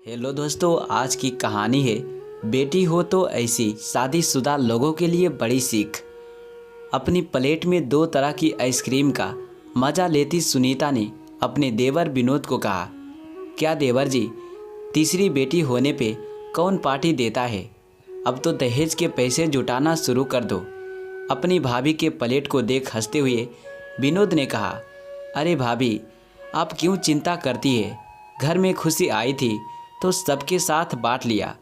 Hello दोस्तों, आज की कहानी है बेटी हो तो ऐसी। शादीशुदा लोगों के लिए बड़ी सीख। अपनी प्लेट में 2 तरह की आइसक्रीम का मज़ा लेती सुनीता ने अपने देवर विनोद को कहा, क्या देवर जी, तीसरी बेटी होने पे कौन पार्टी देता है? अब तो दहेज के पैसे जुटाना शुरू कर दो। अपनी भाभी के प्लेट को देख हंसते हुए विनोद ने कहा, अरे भाभी, आप क्यों चिंता करती है? घर में खुशी आई थी तो सबके साथ बांट लिया,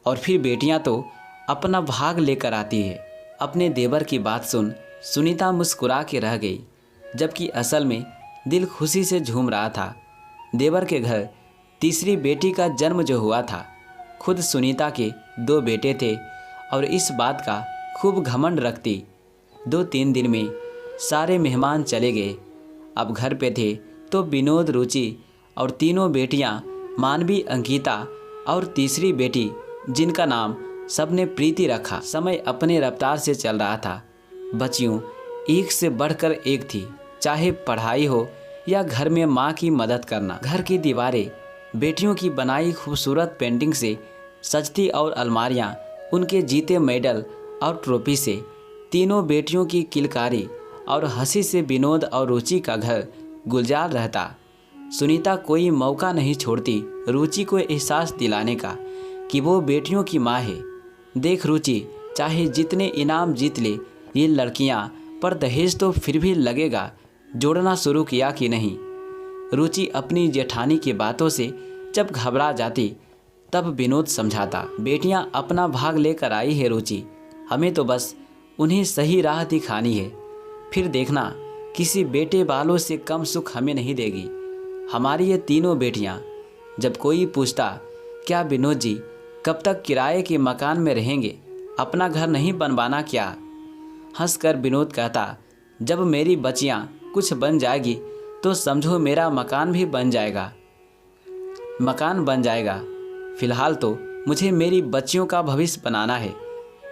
और फिर बेटियां तो अपना भाग लेकर आती है। अपने देवर की बात सुन सुनीता मुस्कुरा के रह गई, जबकि असल में दिल खुशी से झूम रहा था। देवर के घर तीसरी बेटी का जन्म जो हुआ था, खुद सुनीता के 2 बेटे थे और इस बात का खूब घमंड रखती। 2-3 दिन में सारे मेहमान चले गए। अब घर पे थे तो विनोद, रुचि और तीनों बेटियां मानवी, अंकिता और तीसरी बेटी जिनका नाम सबने प्रीति रखा। समय अपने रफ्तार से चल रहा था। बच्चियों एक से बढ़कर एक थी, चाहे पढ़ाई हो या घर में माँ की मदद करना। घर की दीवारें बेटियों की बनाई खूबसूरत पेंटिंग से सजती और अलमारियाँ उनके जीते मेडल और ट्रॉफी से। तीनों बेटियों की किलकारी और हंसी से विनोद और रुचि का घर गुलजार रहता। सुनीता कोई मौका नहीं छोड़ती रुचि को एहसास दिलाने का कि वो बेटियों की माँ है। देख रुचि, चाहे जितने इनाम जीत ले ये लड़कियाँ, पर दहेज तो फिर भी लगेगा। जोड़ना शुरू किया कि नहीं? रुचि अपनी जेठानी की बातों से जब घबरा जाती तब विनोद समझाता, बेटियाँ अपना भाग लेकर आई है रुचि, हमें तो बस उन्हें सही राह दिखानी है। फिर देखना किसी बेटे वालों से कम सुख हमें नहीं देगी हमारी ये तीनों बेटियां। जब कोई पूछता, क्या विनोद जी कब तक किराए के मकान में रहेंगे, अपना घर नहीं बनवाना क्या? हंसकर विनोद कहता, जब मेरी बच्चियां कुछ बन जाएगी तो समझो मेरा मकान भी बन जाएगा। फिलहाल तो मुझे मेरी बच्चियों का भविष्य बनाना है।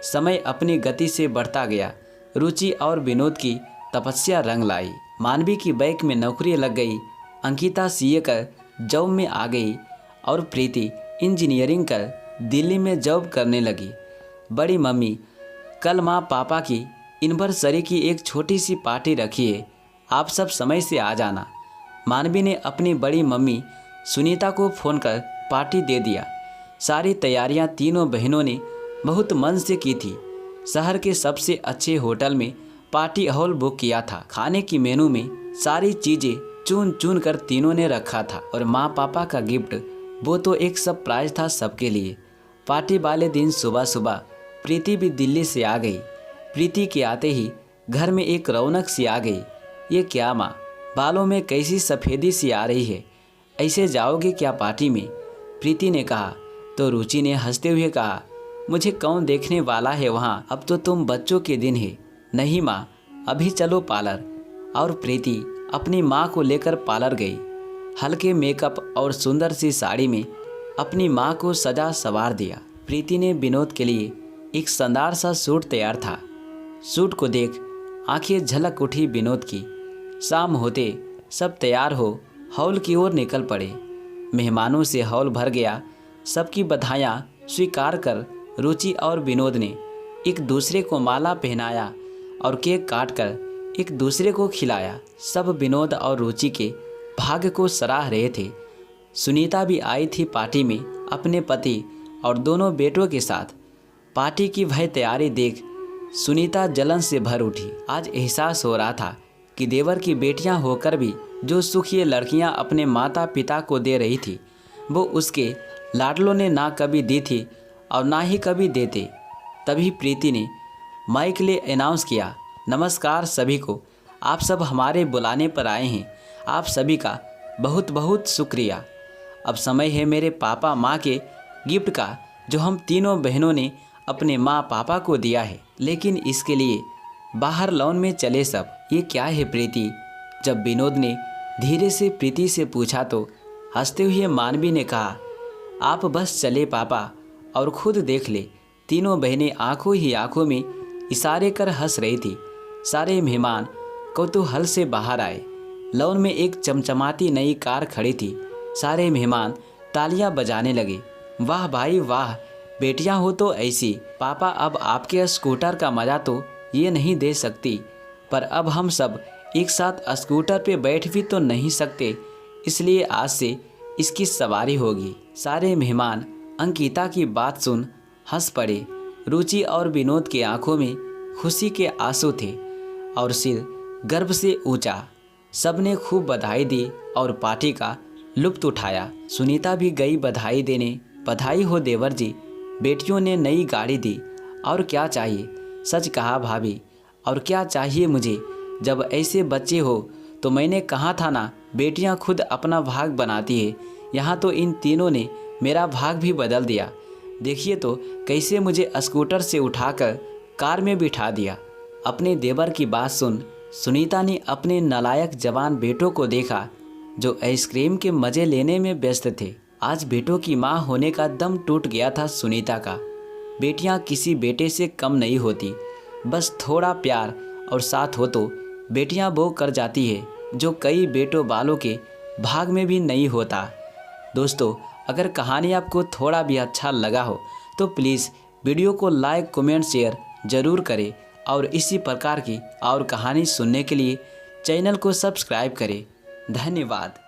समय अपनी गति से बढ़ता गया। रुचि और विनोद की तपस्या रंग लाई। मानवी की बैंक में नौकरी लग गई, अंकिता सीए कर जॉब में आ गई और प्रीति इंजीनियरिंग कर दिल्ली में जॉब करने लगी। बड़ी मम्मी, कल माँ पापा की एनिवर्सरी की एक छोटी सी पार्टी रखी है, आप सब समय से आ जाना। मानवी ने अपनी बड़ी मम्मी सुनीता को फ़ोन कर पार्टी दे दिया। सारी तैयारियां तीनों बहनों ने बहुत मन से की थी। शहर के सबसे अच्छे होटल में पार्टी हॉल बुक किया था। खाने की मेनू में सारी चीज़ें चुन चुन कर तीनों ने रखा था, और माँ पापा का गिफ्ट वो तो एक सरप्राइज था सबके लिए। पार्टी वाले दिन सुबह सुबह प्रीति भी दिल्ली से आ गई। प्रीति के आते ही घर में एक रौनक सी आ गई। ये क्या माँ, बालों में कैसी सफ़ेदी सी आ रही है, ऐसे जाओगे क्या पार्टी में? प्रीति ने कहा तो रुचि ने हंसते हुए कहा, मुझे कौन देखने वाला है वहाँ, अब तो तुम बच्चों के दिन है। नहीं माँ, अभी चलो पार्लर। और प्रीति अपनी माँ को लेकर पार्लर गई। हल्के मेकअप और सुंदर सी साड़ी में अपनी माँ को सजा सवार दिया। प्रीति ने विनोद के लिए एक शानदार सा सूट तैयार था। सूट को देख आंखें झलक उठी विनोद की। शाम होते सब तैयार हो हॉल की ओर निकल पड़े। मेहमानों से हॉल भर गया। सबकी बधाइयाँ स्वीकार कर रुचि और विनोद ने एक दूसरे को माला पहनाया और केक काट कर एक दूसरे को खिलाया। सब विनोद और रुचि के भाग्य को सराह रहे थे। सुनीता भी आई थी पार्टी में अपने पति और दोनों बेटों के साथ। पार्टी की वह तैयारी देख सुनीता जलन से भर उठी। आज एहसास हो रहा था कि देवर की बेटियां होकर भी जो सुख ये लड़कियां अपने माता पिता को दे रही थी, वो उसके लाडलों ने ना कभी दी थी और ना ही कभी देते। तभी प्रीति ने माइक ले अनाउंस किया, नमस्कार सभी को, आप सब हमारे बुलाने पर आए हैं, आप सभी का बहुत बहुत शुक्रिया। अब समय है मेरे पापा माँ के गिफ्ट का, जो हम तीनों बहनों ने अपने माँ पापा को दिया है। लेकिन इसके लिए बाहर लॉन में चले सब। ये क्या है प्रीति? जब विनोद ने धीरे से प्रीति से पूछा तो हंसते हुए मानवी ने कहा, आप बस चले पापा और खुद देख ले। तीनों बहनें आंखों ही आंखों में इशारे कर हंस रही थी। सारे मेहमान कौतूहल से बाहर आए। लॉन में एक चमचमाती नई कार खड़ी थी। सारे मेहमान तालियां बजाने लगे। वाह भाई वाह, बेटियां हो तो ऐसी। पापा अब आपके स्कूटर का मज़ा तो ये नहीं दे सकती, पर अब हम सब एक साथ स्कूटर पे बैठ भी तो नहीं सकते, इसलिए आज से इसकी सवारी होगी। सारे मेहमान अंकिता की बात सुन हंस पड़े। रुचि और विनोद की आंखों में खुशी के आंसू थे और सिर गर्व से ऊंचा। सबने खूब बधाई दी और पार्टी का लुत्फ उठाया। सुनीता भी गई बधाई देने। बधाई हो देवर जी, बेटियों ने नई गाड़ी दी। और क्या चाहिए, सच कहा भाभी, और क्या चाहिए मुझे। जब ऐसे बच्चे हो तो मैंने कहा था ना, बेटियां खुद अपना भाग बनाती है। यहाँ तो इन तीनों ने मेरा भाग भी बदल दिया। देखिए तो कैसे मुझे स्कूटर से उठाकर कार में बिठा दिया। अपने देवर की बात सुन सुनीता ने अपने नालायक जवान बेटों को देखा जो आइसक्रीम के मज़े लेने में व्यस्त थे। आज बेटों की माँ होने का दम टूट गया था सुनीता का। बेटियाँ किसी बेटे से कम नहीं होती, बस थोड़ा प्यार और साथ हो तो बेटियाँ वो कर जाती है जो कई बेटों वालों के भाग में भी नहीं होता। दोस्तों, अगर कहानी आपको थोड़ा भी अच्छा लगा हो तो प्लीज़ वीडियो को लाइक कमेंट शेयर ज़रूर करें और इसी प्रकार की और कहानी सुनने के लिए चैनल को सब्सक्राइब करें। धन्यवाद।